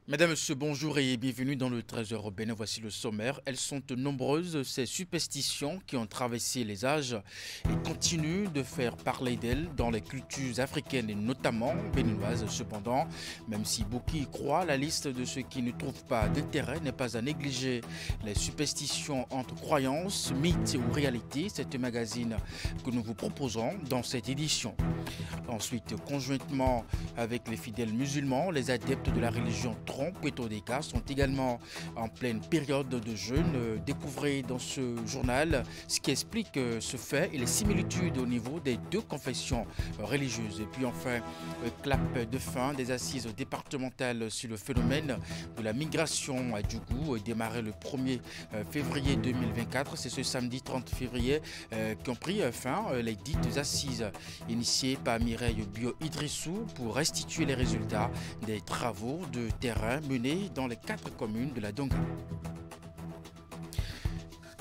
Mesdames, Messieurs, bonjour et bienvenue dans le Trésor urbain. Voici le sommaire. Elles sont nombreuses, ces superstitions qui ont traversé les âges et continuent de faire parler d'elles dans les cultures africaines et notamment béninoises. Cependant, même si beaucoup y croient, la liste de ceux qui ne trouvent pas d'intérêt n'est pas à négliger. Les superstitions entre croyances, mythes ou réalités, c'est un magazine que nous vous proposons dans cette édition. Ensuite, conjointement avec les fidèles musulmans, les adeptes de la religion Puerto-Rica sont également en pleine période de jeûne. Découvrez dans ce journal ce qui explique ce fait et les similitudes au niveau des deux confessions religieuses. Et puis enfin, clap de fin des assises départementales sur le phénomène de la migration à Djougou, démarré le 1er février 2024. C'est ce samedi 30 février qui ont pris fin les dites assises initiées par Mireille Bio-Idrissou pour restituer les résultats des travaux de terrain menés dans les 4 communes de la Donga.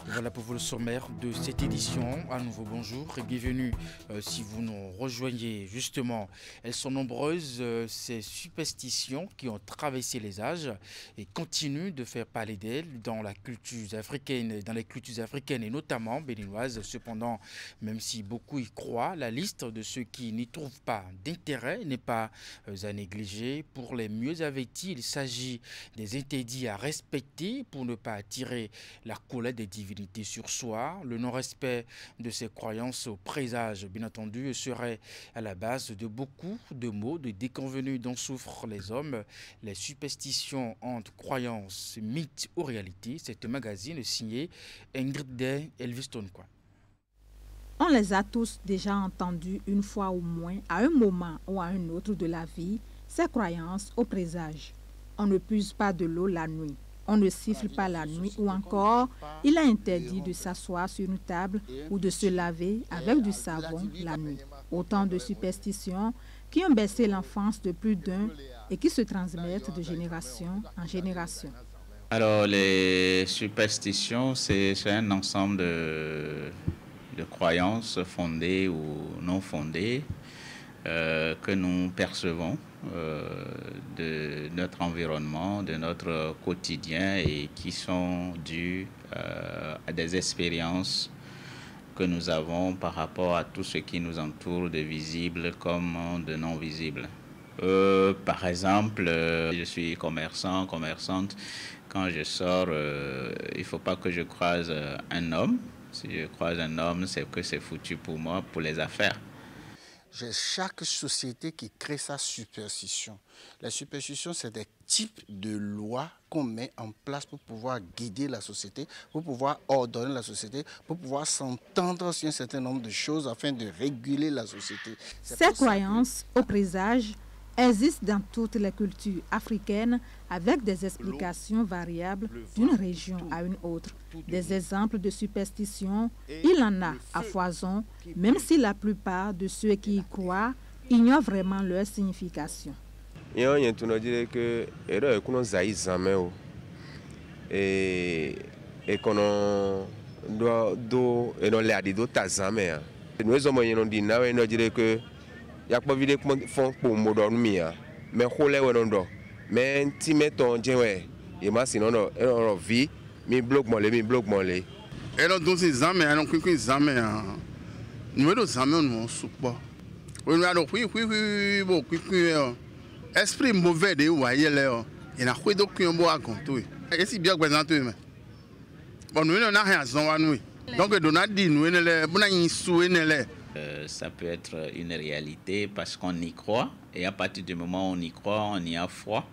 Voilà pour vous le sommaire de cette édition. À nouveau bonjour et bienvenue si vous nous rejoignez justement. Elles sont nombreuses, ces superstitions qui ont traversé les âges et continuent de faire parler d'elles dans les cultures africaines et notamment béninoises. Cependant, même si beaucoup y croient, la liste de ceux qui n'y trouvent pas d'intérêt n'est pas à négliger. Pour les mieux avertis, il s'agit des interdits à respecter pour ne pas attirer la colère des divinités sur soi. Le non-respect de ces croyances au présage, bien entendu, serait à la base de beaucoup de maux, de déconvenus dont souffrent les hommes. Les superstitions entre croyances, mythes ou réalités, c'est un magazine signé Ingrid Elviston. On les a tous déjà entendus une fois ou moins, à un moment ou à un autre de la vie, ces croyances au présage. On ne puise pas de l'eau la nuit. On ne siffle pas la nuit ou encore, il est interdit de s'asseoir sur une table ou de se laver avec du savon la nuit. Autant de superstitions qui ont bercé l'enfance de plus d'un et qui se transmettent de génération en génération. Alors, les superstitions, c'est un ensemble de croyances fondées ou non fondées que nous percevons de notre environnement, de notre quotidien et qui sont dues à des expériences que nous avons par rapport à tout ce qui nous entoure, de visible comme de non visible. Par exemple, je suis commerçante. Quand je sors, il ne faut pas que je croise un homme. Si je croise un homme, c'est que c'est foutu pour moi, pour les affaires. Chaque société qui crée sa superstition. La superstition, c'est des types de lois qu'on met en place pour pouvoir guider la société, pour pouvoir ordonner la société, pour pouvoir s'entendre sur un certain nombre de choses afin de réguler la société. Ces croyances au présage existent dans toutes les cultures africaines avec des explications variables d'une région à une autre. Des exemples de superstitions, il en a à foison, même si la plupart de ceux qui y croient ignorent vraiment leur signification. Esprit mauvais de voyer là, il a quoi d'autre qu'un beau à compter. Et si bien présenté, bon, nous n'avons rien à savoir nous. Donc, on a dit nous ça peut être une réalité parce qu'on y croit et à partir du moment où on y croit, on y a foi.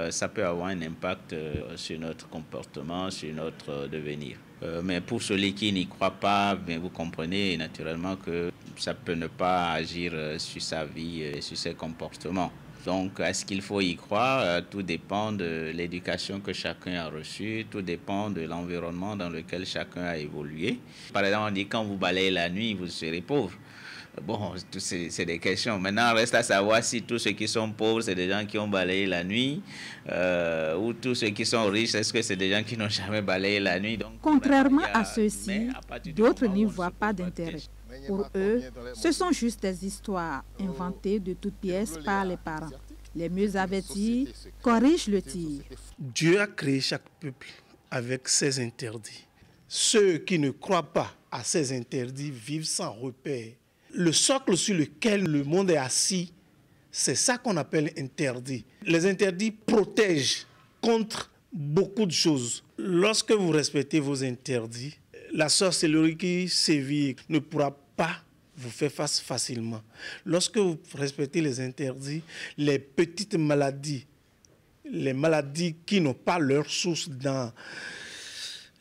Ça peut avoir un impact sur notre comportement, sur notre devenir. Mais pour celui qui n'y croit pas, bien, vous comprenez naturellement que ça peut ne pas agir sur sa vie et sur ses comportements. Donc, est-ce qu'il faut y croire? Tout dépend de l'éducation que chacun a reçue, tout dépend de l'environnement dans lequel chacun a évolué. Par exemple, on dit quand vous balayez la nuit, vous serez pauvre. Bon, c'est des questions. Maintenant, reste à savoir si tous ceux qui sont pauvres, c'est des gens qui ont balayé la nuit, ou tous ceux qui sont riches, est-ce que c'est des gens qui n'ont jamais balayé la nuit? Donc, contrairement à ceux-ci, d'autres n'y voient pas d'intérêt. Pour eux, ce sont juste des histoires inventées de toutes pièces par les parents. Les mieux avertis corrigent le tir. Dieu a créé chaque peuple avec ses interdits. Ceux qui ne croient pas à ces interdits vivent sans repère. Le socle sur lequel le monde est assis, c'est ça qu'on appelle interdit. Les interdits protègent contre beaucoup de choses. Lorsque vous respectez vos interdits, la sorcellerie qui sévit ne pourra pas vous faire face facilement. Lorsque vous respectez les interdits, les petites maladies, les maladies qui n'ont pas leur source dans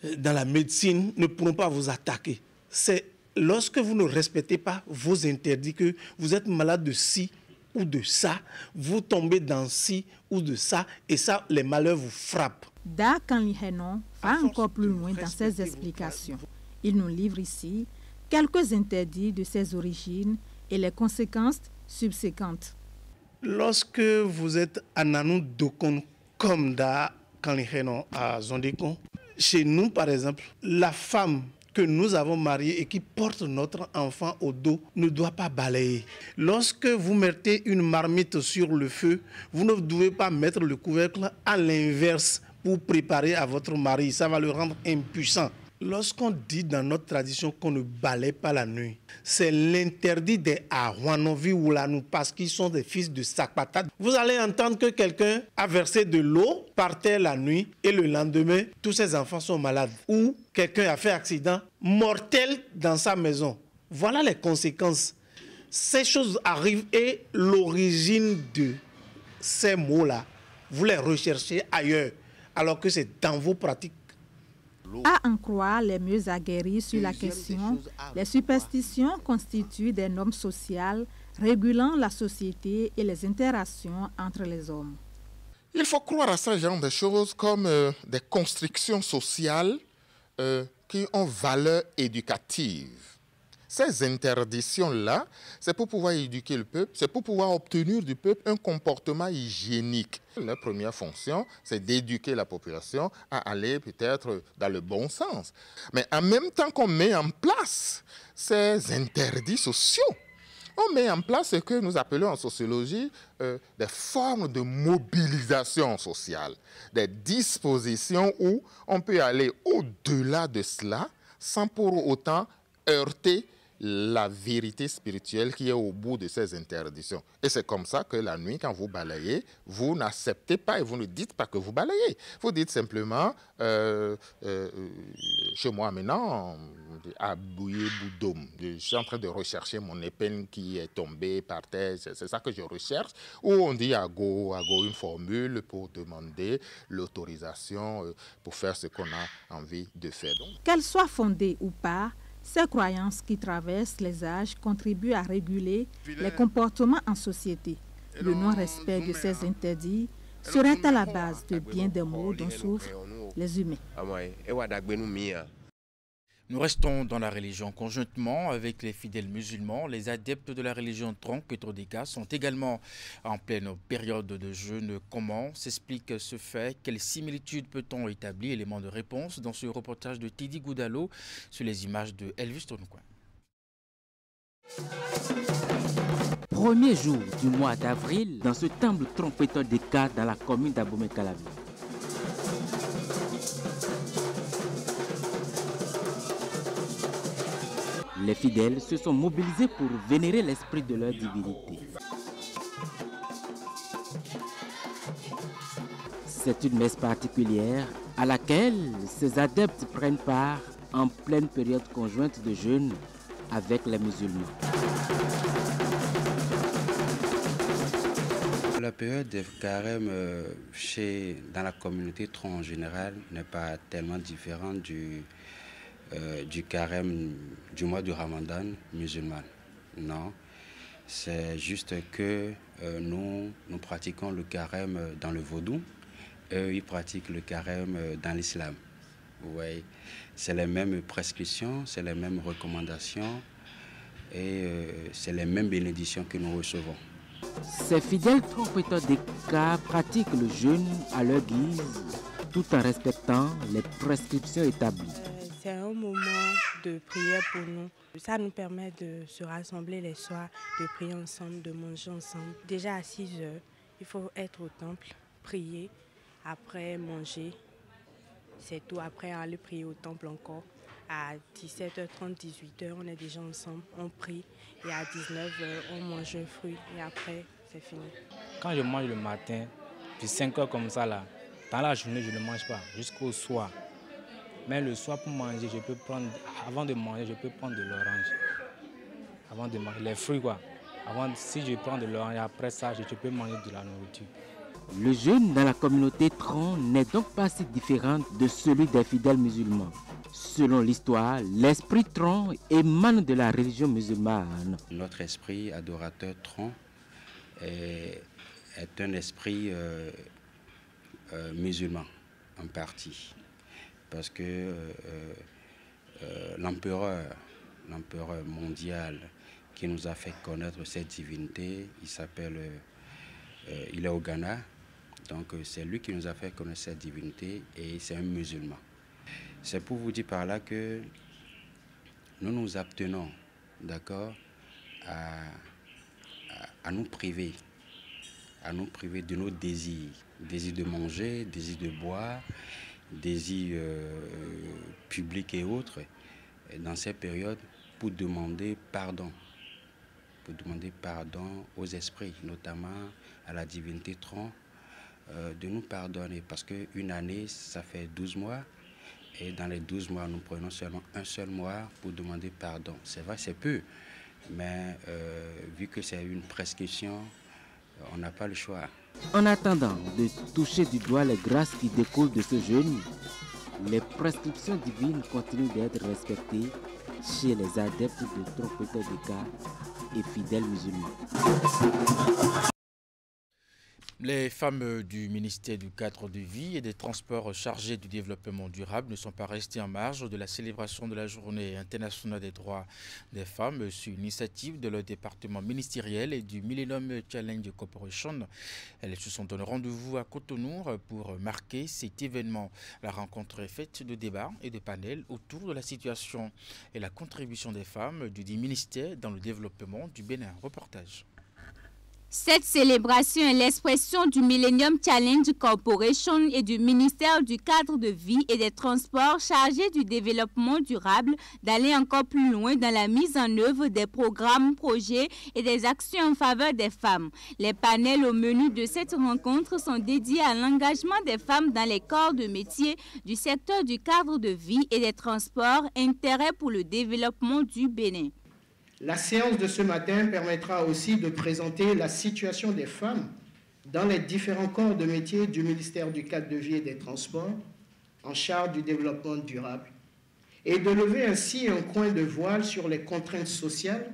la médecine ne pourront pas vous attaquer. C'est lorsque vous ne respectez pas vos interdits que vous êtes malade de ci ou de ça, vous tombez dans ci ou de ça, et ça, les malheurs vous frappent. Da Kanlihenon va encore plus loin dans ses explications. Il nous livre ici quelques interdits de ses origines et les conséquences subséquentes. Lorsque vous êtes à Nanou Dokon comme Da Kanlihenon à Zondekon, chez nous par exemple, la femme que nous avons mariée et qui porte notre enfant au dos ne doit pas balayer. Lorsque vous mettez une marmite sur le feu, vous ne devez pas mettre le couvercle à l'inverse pour préparer à votre mari. Ça va le rendre impuissant. Lorsqu'on dit dans notre tradition qu'on ne balaye pas la nuit, c'est l'interdit des Arwanovi ou Lanou parce qu'ils sont des fils de Sakpata. Vous allez entendre que quelqu'un a versé de l'eau par terre la nuit et le lendemain, tous ses enfants sont malades. Ou quelqu'un a fait accident mortel dans sa maison. Voilà les conséquences. Ces choses arrivent et l'origine de ces mots-là, vous les recherchez ailleurs, alors que c'est dans vos pratiques. À en croire les mieux aguerris sur la question, les superstitions constituent des normes sociales régulant la société et les interactions entre les hommes. Il faut croire à ce genre de choses comme des constructions sociales qui ont valeur éducative. Ces interdictions-là, c'est pour pouvoir éduquer le peuple, c'est pour pouvoir obtenir du peuple un comportement hygiénique. La première fonction, c'est d'éduquer la population à aller peut-être dans le bon sens. Mais en même temps qu'on met en place ces interdits sociaux, on met en place ce que nous appelons en sociologie des formes de mobilisation sociale, des dispositions où on peut aller au-delà de cela sans pour autant heurter la vérité spirituelle qui est au bout de ces interdictions. Et c'est comme ça que la nuit, quand vous balayez, vous n'acceptez pas et vous ne dites pas que vous balayez. Vous dites simplement, chez moi maintenant, à Bouillé-Boudoum, je suis en train de rechercher mon épine qui est tombée par terre, c'est ça que je recherche. Ou on dit à go une formule pour demander l'autorisation pour faire ce qu'on a envie de faire. Qu'elle soit fondée ou pas, ces croyances qui traversent les âges contribuent à réguler les comportements en société. Le non-respect de ces interdits serait à la base de bien des maux dont souffrent les humains. Nous restons dans la religion conjointement avec les fidèles musulmans. Les adeptes de la religion Tronc et Trodeka sont également en pleine période de jeûne. Comment s'explique ce fait? Quelles similitudes peut-on établir? Éléments de réponse dans ce reportage de Tidi Goudalo sur les images de Elvis Tonoukoin. Premier jour du mois d'avril dans ce temple Tronc et Trodeka dans la commune d'Abomey-Calavi. Les fidèles se sont mobilisés pour vénérer l'esprit de leur divinité. C'est une messe particulière à laquelle ces adeptes prennent part en pleine période conjointe de jeûne avec les musulmans. La période de carême dans la communauté Tronc en général n'est pas tellement différente du carême du mois du Ramadan musulman. Non, c'est juste que nous pratiquons le carême dans le vaudou et eux, ils pratiquent le carême dans l'islam. Ouais, c'est les mêmes prescriptions, c'est les mêmes recommandations et c'est les mêmes bénédictions que nous recevons. Ces fidèles trompeteurs des cas pratiquent le jeûne à leur guise tout en respectant les prescriptions établies. C'est un moment de prière pour nous. Ça nous permet de se rassembler les soirs, de prier ensemble, de manger ensemble. Déjà à 6 heures, Il faut être au temple, prier, après manger. C'est tout. Après aller prier au temple encore. À 17h30, 18h, on est déjà ensemble, on prie. Et à 19h, on mange un fruit. Et après, c'est fini. Quand je mange le matin, puis 5h comme ça, là, dans la journée, je ne mange pas, jusqu'au soir. Mais le soir, pour manger, je peux prendre, avant de manger, je peux prendre de l'orange. Avant de manger, les fruits, quoi. Si je prends de l'orange, après ça, je peux manger de la nourriture. Le jeûne dans la communauté Tron n'est donc pas si différent de celui des fidèles musulmans. Selon l'histoire, l'esprit Tron émane de la religion musulmane. Notre esprit adorateur Tron est un esprit musulman en partie. Parce que l'empereur mondial qui nous a fait connaître cette divinité, il est au Ghana. Donc c'est lui qui nous a fait connaître cette divinité et c'est un musulman. C'est pour vous dire par là que nous nous abstenons, d'accord, à nous priver de nos désirs de manger, désirs de boire, désirs publics et autres, dans ces périodes pour demander pardon aux esprits, notamment à la divinité Tron, de nous pardonner, parce qu'une année, ça fait 12 mois, et dans les 12 mois, nous prenons seulement un seul mois pour demander pardon. C'est vrai, c'est peu, mais vu que c'est une prescription, on n'a pas le choix. En attendant de toucher du doigt les grâces qui découlent de ce jeûne, les prescriptions divines continuent d'être respectées chez les adeptes de trompeteurs de cas et fidèles musulmans. Les femmes du ministère du cadre de vie et des transports chargées du développement durable ne sont pas restées en marge de la célébration de la journée internationale des droits des femmes sur l'initiative de leur département ministériel et du Millennium Challenge Corporation. Elles se sont donné rendez-vous à Cotonou pour marquer cet événement. La rencontre est faite de débats et de panels autour de la situation et la contribution des femmes du ministère dans le développement du Bénin. Reportage. Cette célébration est l'expression du Millennium Challenge Corporation et du ministère du cadre de vie et des transports chargé du développement durable d'aller encore plus loin dans la mise en œuvre des programmes, projets et des actions en faveur des femmes. Les panels au menu de cette rencontre sont dédiés à l'engagement des femmes dans les corps de métier du secteur du cadre de vie et des transports, intérêt pour le développement du Bénin. La séance de ce matin permettra aussi de présenter la situation des femmes dans les différents corps de métier du ministère du cadre de vie et des transports en charge du développement durable et de lever ainsi un coin de voile sur les contraintes sociales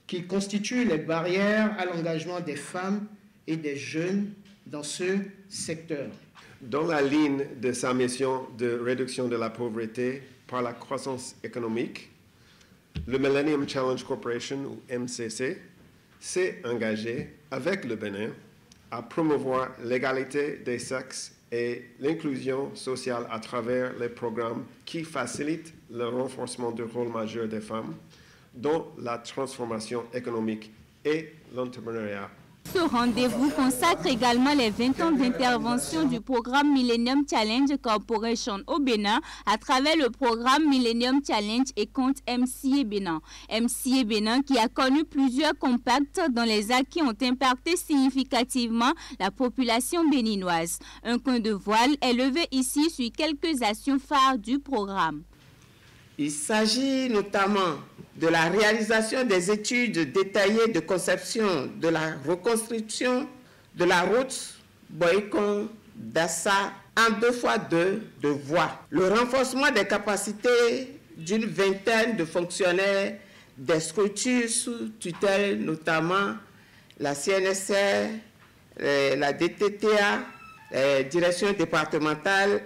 qui constituent les barrières à l'engagement des femmes et des jeunes dans ce secteur. Dans la ligne de sa mission de réduction de la pauvreté par la croissance économique, le Millennium Challenge Corporation, ou MCC, s'est engagé avec le Bénin à promouvoir l'égalité des sexes et l'inclusion sociale à travers les programmes qui facilitent le renforcement du rôle majeur des femmes dans la transformation économique et l'entrepreneuriat. Ce rendez-vous consacre également les 20 ans d'intervention du programme Millennium Challenge Corporation au Bénin à travers le programme Millennium Challenge et compte MCA Bénin. MCA Bénin qui a connu plusieurs compacts dont les acquis ont impacté significativement la population béninoise. Un coin de voile est levé ici sur quelques actions phares du programme. Il s'agit notamment de la réalisation des études détaillées de conception de la reconstruction de la route Boycon-Dassa en 2x2 de voies. Le renforcement des capacités d'une vingtaine de fonctionnaires des structures sous tutelle, notamment la CNSR, la DTTA, la direction départementale,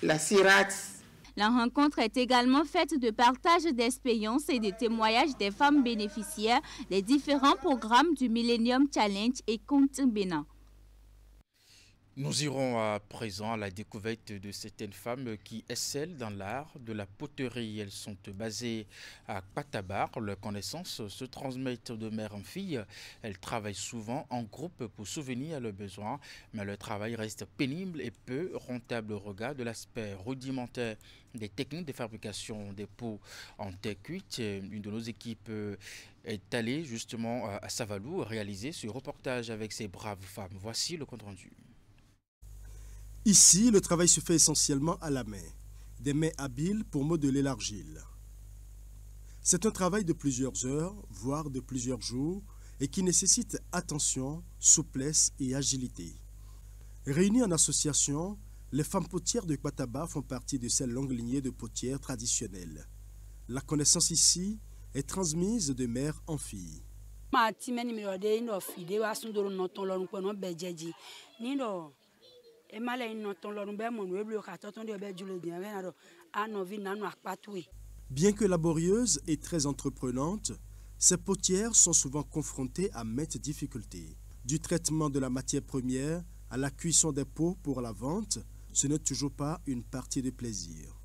la CIRAX. La rencontre est également faite de partage d'expériences et de témoignages des femmes bénéficiaires des différents programmes du Millennium Challenge et Compte Bénin. Nous irons à présent à la découverte de certaines femmes qui excellent dans l'art de la poterie. Elles sont basées à Patabar. Leurs connaissances se transmettent de mère en fille. Elles travaillent souvent en groupe pour souvenir à leurs besoins, mais leur travail reste pénible et peu rentable au regard de l'aspect rudimentaire des techniques de fabrication des pots en terre cuite. Une de nos équipes est allée justement à Savalou réaliser ce reportage avec ces braves femmes. Voici le compte rendu. Ici, le travail se fait essentiellement à la main, des mains habiles pour modeler l'argile. C'est un travail de plusieurs heures, voire de plusieurs jours, et qui nécessite attention, souplesse et agilité. Réunies en association, les femmes potières de Pataba font partie de cette longue lignée de potières traditionnelles. La connaissance ici est transmise de mère en fille. Bien que laborieuses et très entreprenantes, ces potières sont souvent confrontées à maintes difficultés. Du traitement de la matière première à la cuisson des pots pour la vente, ce n'est toujours pas une partie de plaisir.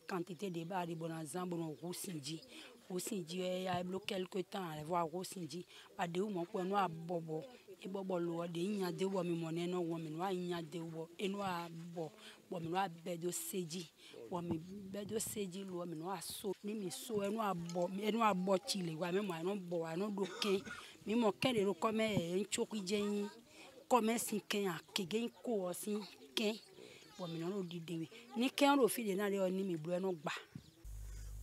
Quantité de bas de bonazan bon rosinji rosinji ya blo quelque temps aller voir rosinji pas de mon point noir bobo e bobo lo de nya de wo mi money no wo mi no nya de wo e no bo wo mi no bedo seji wo mi bedo seji lo mi no aso ni mi so e no abo chile wa mi mo no bo wa no do ken mi mo kede ro come en choku jeyin come sin ken akege ko sin ken.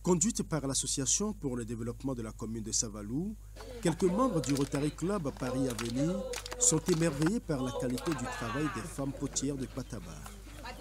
Conduite par l'Association pour le développement de la commune de Savalou, quelques membres du Rotary Club Paris Avenir sont émerveillés par la qualité du travail des femmes potières de Pataba.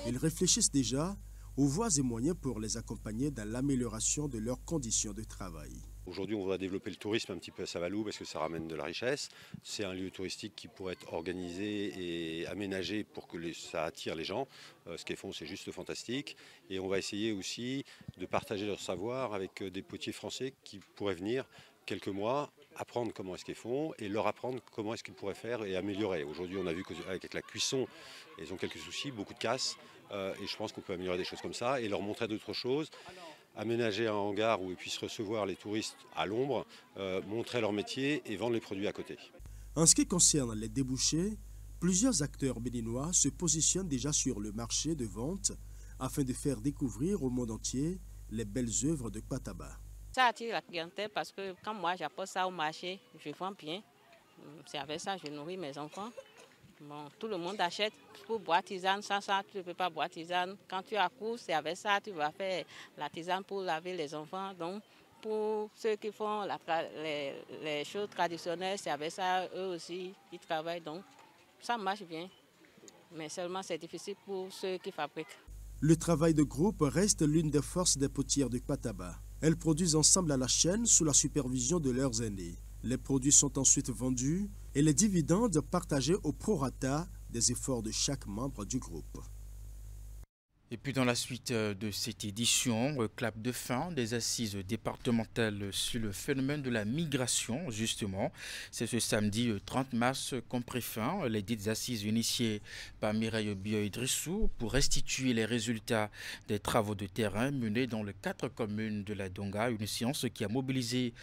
Ils réfléchissent déjà aux voies et moyens pour les accompagner dans l'amélioration de leurs conditions de travail. Aujourd'hui, on va développer le tourisme un petit peu à Savalou parce que ça ramène de la richesse. C'est un lieu touristique qui pourrait être organisé et aménagé pour que ça attire les gens. Ce qu'elles font, c'est juste fantastique. Et on va essayer aussi de partager leur savoir avec des potiers français qui pourraient venir quelques mois, apprendre comment est-ce qu'ils font et leur apprendre comment est-ce qu'ils pourraient faire et améliorer. Aujourd'hui, on a vu qu'avec la cuisson, ils ont quelques soucis, beaucoup de casse. Et je pense qu'on peut améliorer des choses comme ça et leur montrer d'autres choses. Aménager un hangar où ils puissent recevoir les touristes à l'ombre, montrer leur métier et vendre les produits à côté. En ce qui concerne les débouchés, plusieurs acteurs béninois se positionnent déjà sur le marché de vente afin de faire découvrir au monde entier les belles œuvres de Pataba. Ça attire la clientèle parce que quand moi j'apporte ça au marché, je vends bien. C'est avec ça que je nourris mes enfants. Bon, tout le monde achète pour boire tisane. Sans ça, tu ne peux pas boire tisane. Quand tu accouches, c'est avec ça que tu vas faire la tisane pour laver les enfants. Donc, pour ceux qui font les choses traditionnelles, c'est avec ça, eux aussi, ils travaillent. Donc, ça marche bien. Mais seulement, c'est difficile pour ceux qui fabriquent. Le travail de groupe reste l'une des forces des potières de Pataba. Elles produisent ensemble à la chaîne sous la supervision de leurs aînés. Les produits sont ensuite vendus et les dividendes partagés au prorata des efforts de chaque membre du groupe. Et puis dans la suite de cette édition, clap de fin des assises départementales sur le phénomène de la migration, justement. C'est ce samedi 30 mars qu'ont pris fin les dites assises initiées par Mireille Bio-Idrissou pour restituer les résultats des travaux de terrain menés dans les 4 communes de la Donga. Une séance qui a mobilisé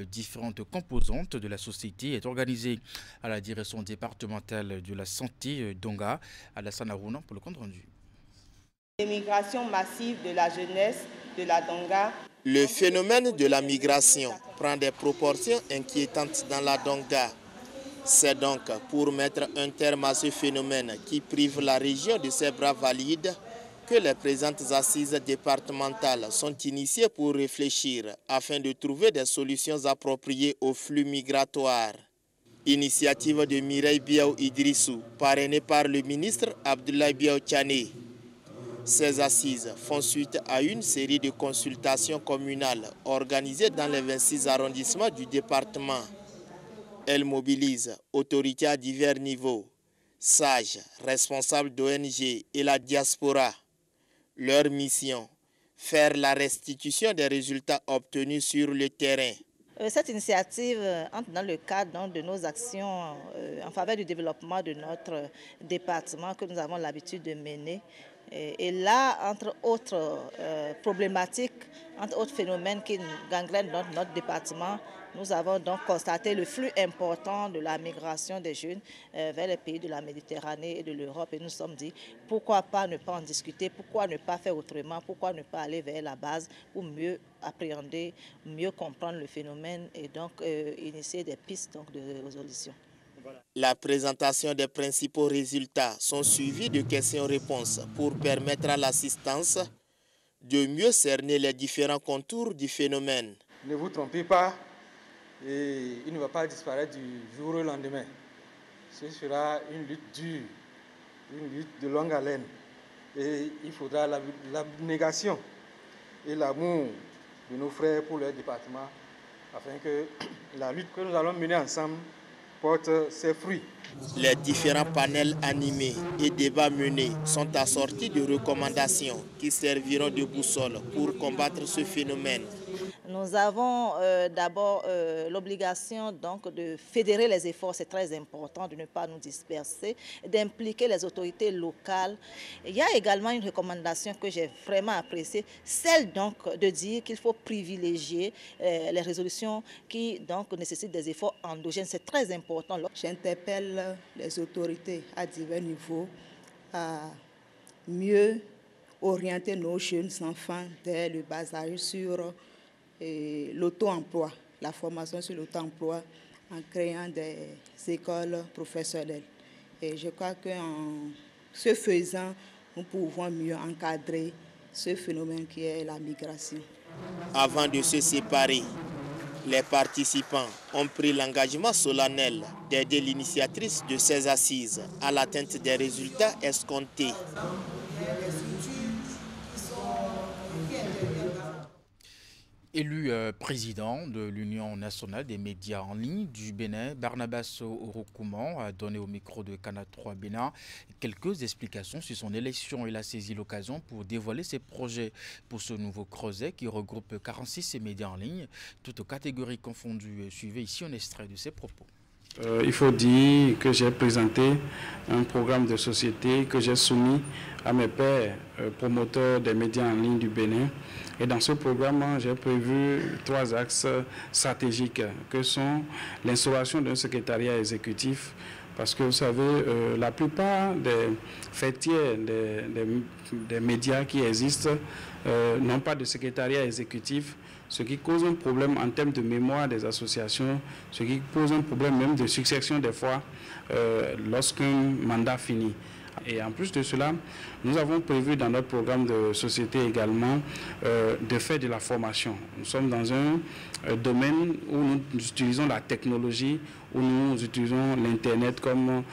différentes composantes de la société est organisée à la direction départementale de la santé Donga, Alassane Arouna pour le compte rendu. L'émigration massive de la jeunesse de la Donga. Le phénomène de la migration prend des proportions inquiétantes dans la Donga. C'est donc pour mettre un terme à ce phénomène qui prive la région de ses bras valides que les présentes assises départementales sont initiées pour réfléchir afin de trouver des solutions appropriées aux flux migratoires. Initiative de Mireille Biao-Idrissou, parrainée par le ministre Abdoulaye Biao-Tchané. Ces assises font suite à une série de consultations communales organisées dans les 26 arrondissements du département. Elles mobilisent autorités à divers niveaux, sages, responsables d'ONG et la diaspora. Leur mission, faire la restitution des résultats obtenus sur le terrain. Cette initiative entre dans le cadre de nos actions en faveur du développement de notre département que nous avons l'habitude de mener. Et là, entre autres problématiques, entre autres phénomènes qui gangrènent notre département, nous avons donc constaté le flux important de la migration des jeunes vers les pays de la Méditerranée et de l'Europe. Et nous nous sommes dit, pourquoi pas ne pas en discuter, pourquoi ne pas faire autrement, pourquoi ne pas aller vers la base pour mieux appréhender, mieux comprendre le phénomène et donc initier des pistes de résolution. La présentation des principaux résultats sont suivis de questions-réponses pour permettre à l'assistance de mieux cerner les différents contours du phénomène. Ne vous trompez pas, et il ne va pas disparaître du jour au lendemain. Ce sera une lutte dure, une lutte de longue haleine. Et il faudra l'abnégation et l'amour de nos frères pour leur département afin que la lutte que nous allons mener ensemble porte ses fruits. Les différents panels animés et débats menés sont assortis de recommandations qui serviront de boussole pour combattre ce phénomène. Nous avons d'abord l'obligation donc de fédérer les efforts, c'est très important de ne pas nous disperser, d'impliquer les autorités locales. Il y a également une recommandation que j'ai vraiment appréciée, celle donc de dire qu'il faut privilégier les résolutions qui donc nécessitent des efforts endogènes. C'est très important. J'interpelle les autorités à divers niveaux à mieux orienter nos jeunes enfants dès le bas âge sur l'auto-emploi, la formation sur l'auto-emploi en créant des écoles professionnelles. Et je crois qu'en ce faisant, nous pouvons mieux encadrer ce phénomène qui est la migration. Avant de se séparer, les participants ont pris l'engagement solennel d'aider l'initiatrice de ces assises à l'atteinte des résultats escomptés. Élu président de l'Union nationale des médias en ligne du Bénin, Barnabas Orokoumon a donné au micro de Canal 3 Bénin quelques explications sur son élection. Il a saisi l'occasion pour dévoiler ses projets pour ce nouveau creuset qui regroupe 46 médias en ligne, toutes catégories confondues. Suivez ici un extrait de ses propos. Il faut dire que j'ai présenté un programme de société que j'ai soumis à mes pairs promoteurs des médias en ligne du Bénin. Et dans ce programme, j'ai prévu 3 axes stratégiques que sont l'instauration d'un secrétariat exécutif. Parce que vous savez, la plupart des fêtières, des médias qui existent n'ont pas de secrétariat exécutif, ce qui cause un problème en termes de mémoire des associations, ce qui pose un problème même de succession des fois lorsqu'un mandat finit. Et en plus de cela, nous avons prévu dans notre programme de société également de faire de la formation. Nous sommes dans un domaine où nous utilisons la technologie, où nous utilisons l'Internet comme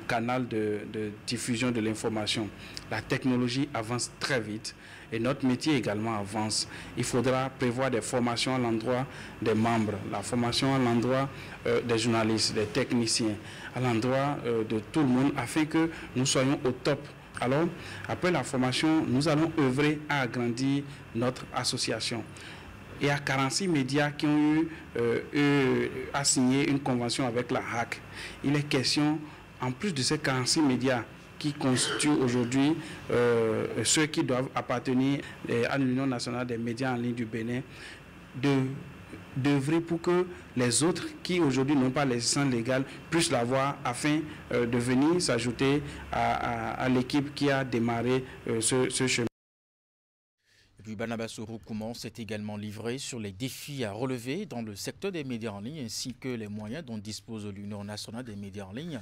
canal de diffusion de l'information. La technologie avance très vite et notre métier également avance. Il faudra prévoir des formations à l'endroit des membres, la formation à l'endroit des journalistes, des techniciens, à l'endroit de tout le monde afin que nous soyons au top. Alors, après la formation, nous allons œuvrer à agrandir notre association. Il y a 46 médias qui ont eu à signer une convention avec la HAC. Il est question, en plus de ces 46 médias qui constituent aujourd'hui ceux qui doivent appartenir à l'Union nationale des médias en ligne du Bénin, d'œuvrer pour que les autres qui aujourd'hui n'ont pas les licences légales puissent l'avoir afin de venir s'ajouter à l'équipe qui a démarré ce chemin. Et puis Barnabas Orokoumon s'est également livré sur les défis à relever dans le secteur des médias en ligne ainsi que les moyens dont dispose l'Union nationale des médias en ligne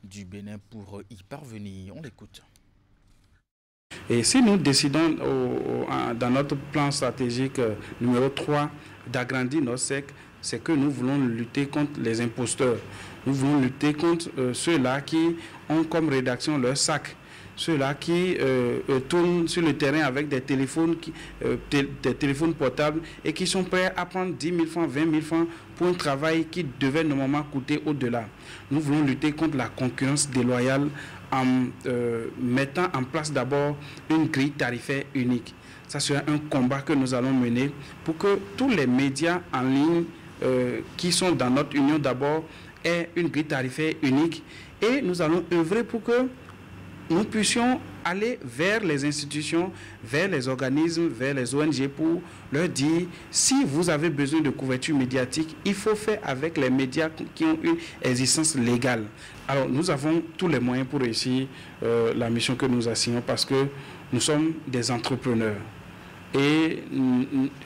du Bénin pour y parvenir. On l'écoute. Et si nous décidons dans notre plan stratégique numéro 3 d'agrandir nos cercles, c'est que nous voulons lutter contre les imposteurs. Nous voulons lutter contre ceux-là qui ont comme rédaction leur sac. Ceux-là qui tournent sur le terrain avec des téléphones portables et qui sont prêts à prendre 10 000 francs, 20 000 francs pour un travail qui devait normalement coûter au-delà. Nous voulons lutter contre la concurrence déloyale en mettant en place d'abord une grille tarifaire unique. Ça sera un combat que nous allons mener pour que tous les médias en ligne qui sont dans notre union d'abord aient une grille tarifaire unique. Et nous allons œuvrer pour que nous puissions aller vers les institutions, vers les organismes, vers les ONG pour leur dire, si vous avez besoin de couverture médiatique, il faut faire avec les médias qui ont une existence légale. Alors nous avons tous les moyens pour réussir la mission que nous assignons parce que nous sommes des entrepreneurs. Et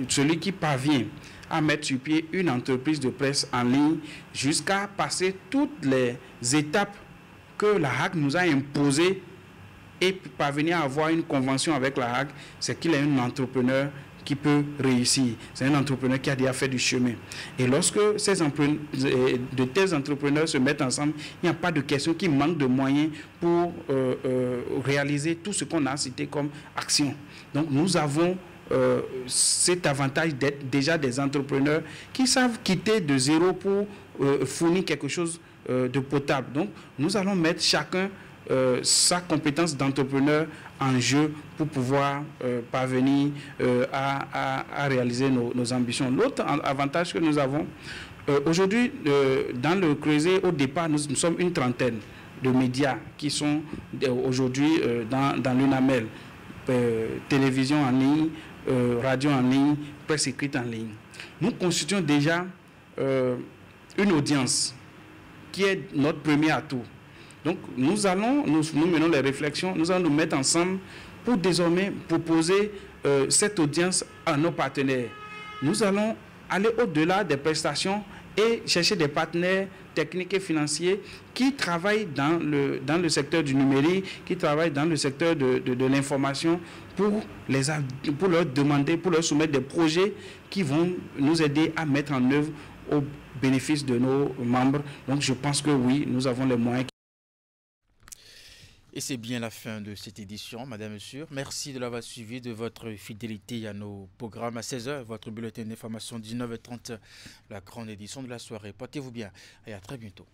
celui qui parvient à mettre sur pied une entreprise de presse en ligne jusqu'à passer toutes les étapes que la HAC nous a imposées et parvenir à avoir une convention avec la HAC, c'est qu'il est un entrepreneur qui peut réussir. C'est un entrepreneur qui a déjà fait du chemin. Et lorsque de tels entrepreneurs se mettent ensemble, il n'y a pas de question qu'il manque de moyens pour réaliser tout ce qu'on a cité comme action. Donc nous avons cet avantage d'être déjà des entrepreneurs qui savent quitter de zéro pour fournir quelque chose de potable. Donc nous allons mettre chacun sa compétence d'entrepreneur en jeu pour pouvoir parvenir à réaliser nos ambitions. L'autre avantage que nous avons, aujourd'hui, dans le Creuset, au départ, nous sommes une trentaine de médias qui sont aujourd'hui dans l'UNAMEL, télévision en ligne, radio en ligne, presse écrite en ligne. Nous constituons déjà une audience qui est notre premier atout. Donc nous menons les réflexions, nous allons nous mettre ensemble pour désormais proposer cette audience à nos partenaires. Nous allons aller au-delà des prestations et chercher des partenaires techniques et financiers qui travaillent dans le secteur du numérique, qui travaillent dans le secteur de l'information pour leur demander, pour leur soumettre des projets qui vont nous aider à mettre en œuvre au bénéfice de nos membres. Donc je pense que oui, nous avons les moyens. Et c'est bien la fin de cette édition, Madame, Monsieur. Merci de l'avoir suivi, de votre fidélité à nos programmes. À 16h, votre bulletin d'information, 19h30, la grande édition de la soirée. Portez-vous bien et à très bientôt.